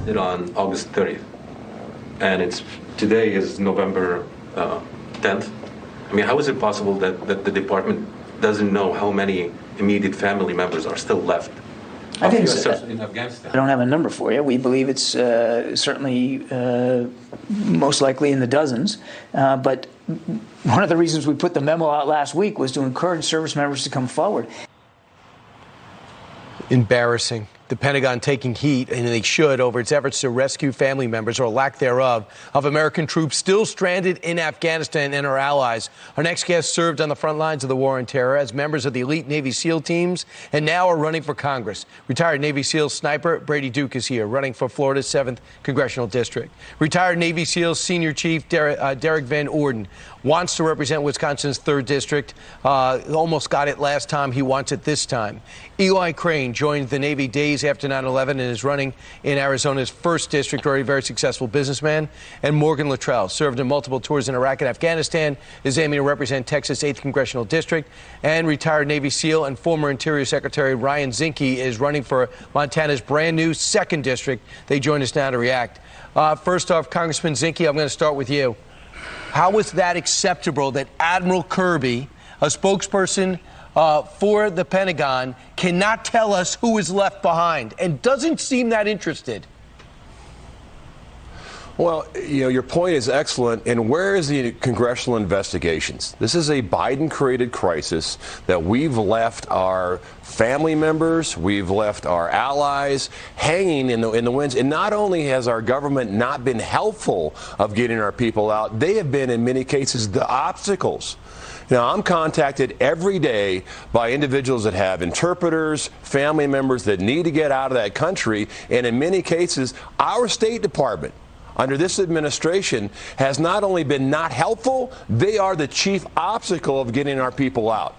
it on August 30th, and today is November 10th. I mean, how is it possible that the department doesn't know how many immediate family members are still left I didn't say US that. in Afghanistan? I don't have a number for you. We believe it's certainly most likely in the dozens. But one of the reasons we put the memo out last week was to encourage service members to come forward. Embarrassing. The Pentagon taking heat, and they should, over its efforts to rescue family members, or lack thereof, of American troops still stranded in Afghanistan and our allies. Our next guest served on the front lines of the war on terror as members of the elite Navy SEAL teams and now are running for Congress. Retired Navy SEAL sniper Brady Duke is here, running for Florida's 7th Congressional District. Retired Navy SEAL Senior Chief Derek Van Orden wants to represent Wisconsin's 3rd District. Almost got it last time. He wants it this time. Eli Crane joined the Navy days after 9/11 and is running in Arizona's 1st District, already a very successful businessman. And Morgan Luttrell served in multiple tours in Iraq and Afghanistan, is aiming to represent Texas' 8th Congressional District. And retired Navy SEAL and former Interior Secretary Ryan Zinke is running for Montana's brand new 2nd District. They join us now to react. First off, Congressman Zinke, I'm going to start with you. How was that acceptable that Admiral Kirby, a spokesperson for the Pentagon, cannot tell us who is left behind and doesn't seem that interested? Well, your point is excellent. And where is the congressional investigations? This is a Biden-created crisis that we've left our family members, we've left our allies hanging in the winds. And not only has our government not been helpful of getting our people out, they have been, in many cases, the obstacles. Now, I'm contacted every day by individuals that have interpreters, family members that need to get out of that country. And in many cases, our State Department, under this administration, has not only been not helpful, they are the chief obstacle of getting our people out.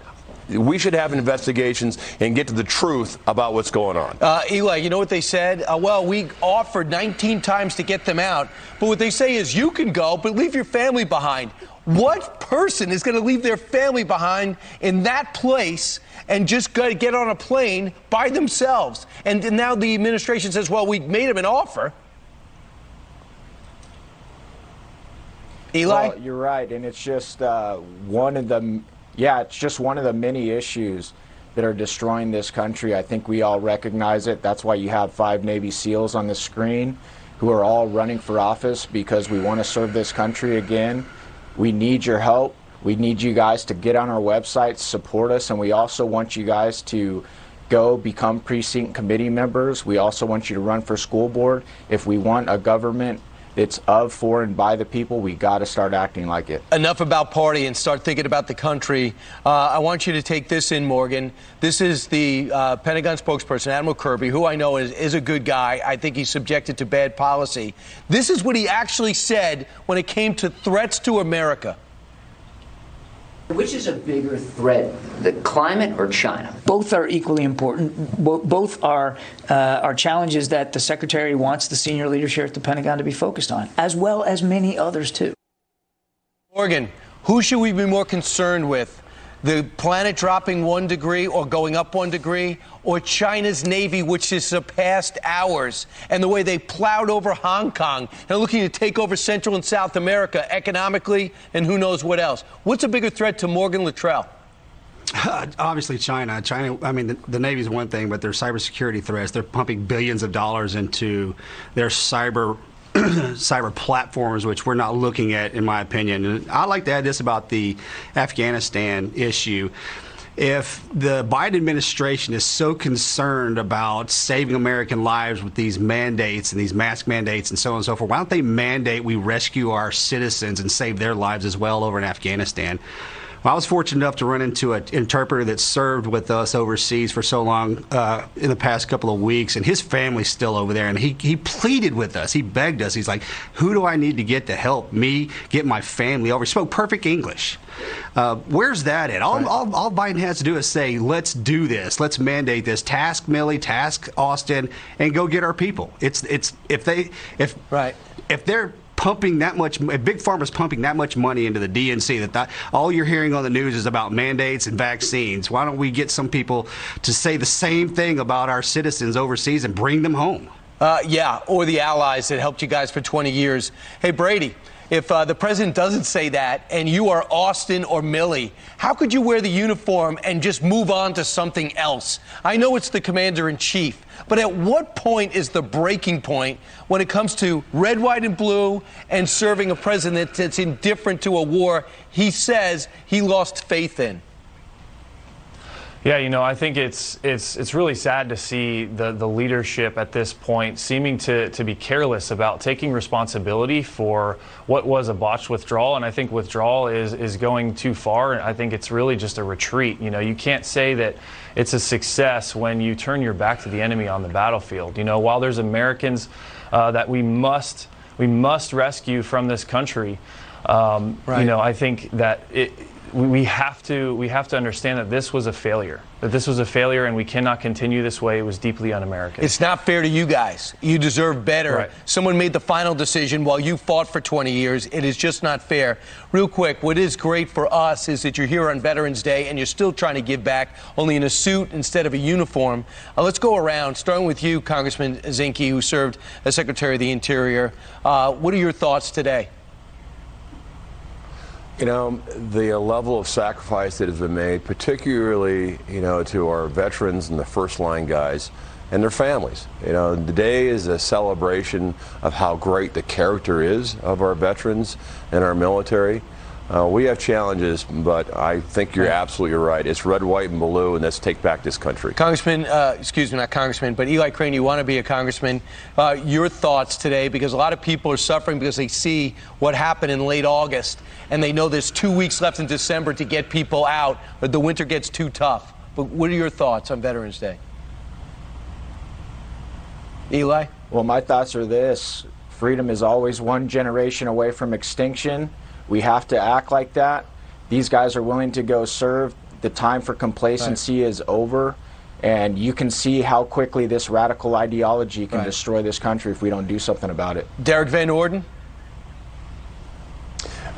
We should have investigations and get to the truth about what's going on. Eli, you know what they said? Well, we offered 19 times to get them out, but what they say is you can go, but leave your family behind. What person is going to leave their family behind in that place and just go to get on a plane by themselves? And now the administration says, well, we made them an offer. Eli? Well, you're right, and it's just one of the it's just one of the many issues that are destroying this country. I think we all recognize it. That's why you have 5 Navy SEALs on the screen who are all running for office, because we want to serve this country again. We need your help. We need you guys to get on our website, support us, and we also want you guys to go become precinct committee members. We also want you to run for school board. If we want a government that's of, for, and by the people, we got to start acting like it. Enough about party and start thinking about the country. I want you to take this in, Morgan. This is the Pentagon spokesperson, Admiral Kirby, who I know is a good guy. I think he's subjected to bad policy. This is what he actually said when it came to threats to America. Which is a bigger threat, the climate or China? Both are equally important. Both are challenges that the Secretary wants the senior leadership at the Pentagon to be focused on, as well as many others, too. Morgan, who should we be more concerned with? The planet dropping 1 degree or going up 1 degree, or China's Navy, which has surpassed ours, and the way they plowed over Hong Kong and are looking to take over Central and South America economically and who knows what else? What's a bigger threat to Morgan Luttrell? Obviously, China. I mean, the Navy's one thing, but their cybersecurity threats, they're pumping billions of dollars into their cyber platforms, which we're not looking at, in my opinion. And I'd like to add this about the Afghanistan issue. If the Biden administration is so concerned about saving American lives with these mandates and these mask mandates and so on and so forth, why don't they mandate we rescue our citizens and save their lives as well over in Afghanistan? Well, I was fortunate enough to run into an interpreter that served with us overseas for so long in the past couple of weeks, and his family's still over there, and he pleaded with us. He begged us. He's like, who do I need to get to help me get my family over? He spoke perfect English. Where's that at? All Biden has to do is say, let's do this. Let's mandate this. Task Milley, task Austin, and go get our people. If they're pumping that much, Big Pharma's pumping that much money into the DNC that all you're hearing on the news is about mandates and vaccines. Why don't we get some people to say the same thing about our citizens overseas and bring them home? Yeah, or the allies that helped you guys for 20 years. Hey, Brady, if the president doesn't say that and you are Austin or Milley, how could you wear the uniform and just move on to something else? I know it's the commander-in-chief, but at what point is the breaking point when it comes to red, white, and blue and serving a president that's indifferent to a war he says he lost faith in? Yeah, I think it's really sad to see the leadership at this point seeming to be careless about taking responsibility for what was a botched withdrawal, and I think withdrawal is going too far, and I think it's really just a retreat. You can't say that it's a success when you turn your back to the enemy on the battlefield. While there's Americans that we must rescue from this country, Right. I think that we have to understand that this was a failure. And we cannot continue this way. It was deeply un-American. It's not fair to you guys. You deserve better. Right. Someone made the final decision while you fought for 20 years. It is just not fair. Real quick, what is great for us is that you're here on Veterans Day and you're still trying to give back, only in a suit instead of a uniform. Let's go around, starting with you, Congressman Zinke, who served as Secretary of the Interior. What are your thoughts today? The level of sacrifice that has been made, particularly, to our veterans and the first line guys and their families. The day is a celebration of how great the character is of our veterans and our military. We have challenges, but I think you're absolutely right. It's red, white, and blue, and let's take back this country. Congressman, excuse me, not Congressman, but Eli Crane, you want to be a congressman. Your thoughts today, because a lot of people are suffering because they see what happened in late August, and they know there's 2 weeks left in December to get people out, or the winter gets too tough. But what are your thoughts on Veterans Day? Eli? Well, my thoughts are this. Freedom is always one generation away from extinction. We have to act like that. These guys are willing to go serve. The time for complacency is over. And you can see how quickly this radical ideology can destroy this country if we don't do something about it. Derek Van Orden?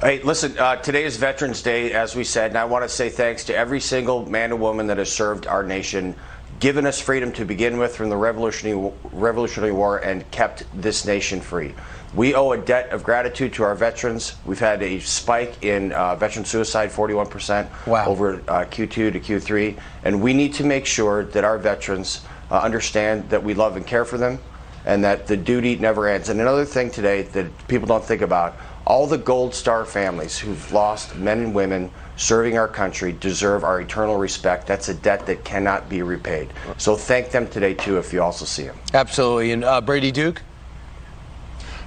Hey, listen, today is Veterans Day, as we said, and I want to say thanks to every single man and woman that has served our nation, given us freedom to begin with from the Revolutionary War, and kept this nation free. We owe a debt of gratitude to our veterans. We've had a spike in veteran suicide, 41% over Q2 to Q3. And we need to make sure that our veterans understand that we love and care for them and that the duty never ends. And another thing today that people don't think about, all the Gold Star families who've lost men and women serving our country deserve our eternal respect. That's a debt that cannot be repaid. So thank them today, too, if you also see them. Absolutely. And Brady Duke?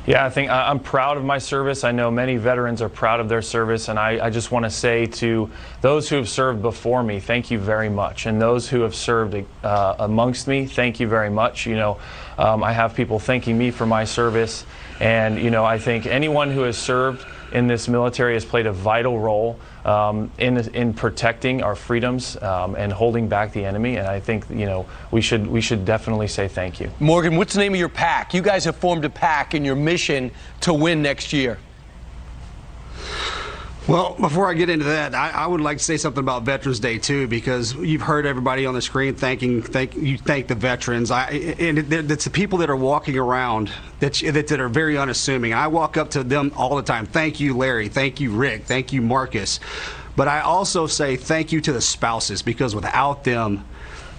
Yeah, I think I'm proud of my service. I know many veterans are proud of their service, and I just want to say to those who have served before me, thank you very much. And those who have served amongst me, thank you very much. I have people thanking me for my service, and I think anyone who has served in this military has played a vital role in protecting our freedoms and holding back the enemy. And I think we should definitely say thank you. Morgan, what's the name of your PAC? You guys have formed a PAC in your mission to win next year. Well, before I get into that, I would like to say something about Veterans Day too, because you've heard everybody on the screen thank the veterans. And it's the people that are walking around that are very unassuming. I walk up to them all the time. Thank you, Larry. Thank you, Rick. Thank you, Marcus. But I also say thank you to the spouses, because without them,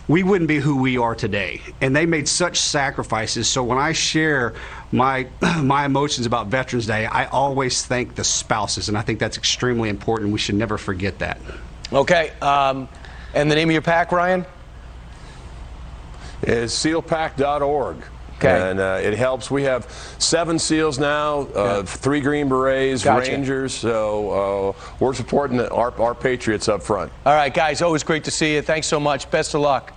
we wouldn't be who we are today. And they made such sacrifices. So when I share my emotions about Veterans Day, I always thank the spouses. And I think that's extremely important. We should never forget that. Okay. And the name of your PAC, Ryan? Is sealpack.org. Okay. And it helps. We have 7 SEALs now, 3 Green Berets, Gotcha. Rangers. So we're supporting our patriots up front. All right, guys, always great to see you. Thanks so much. Best of luck.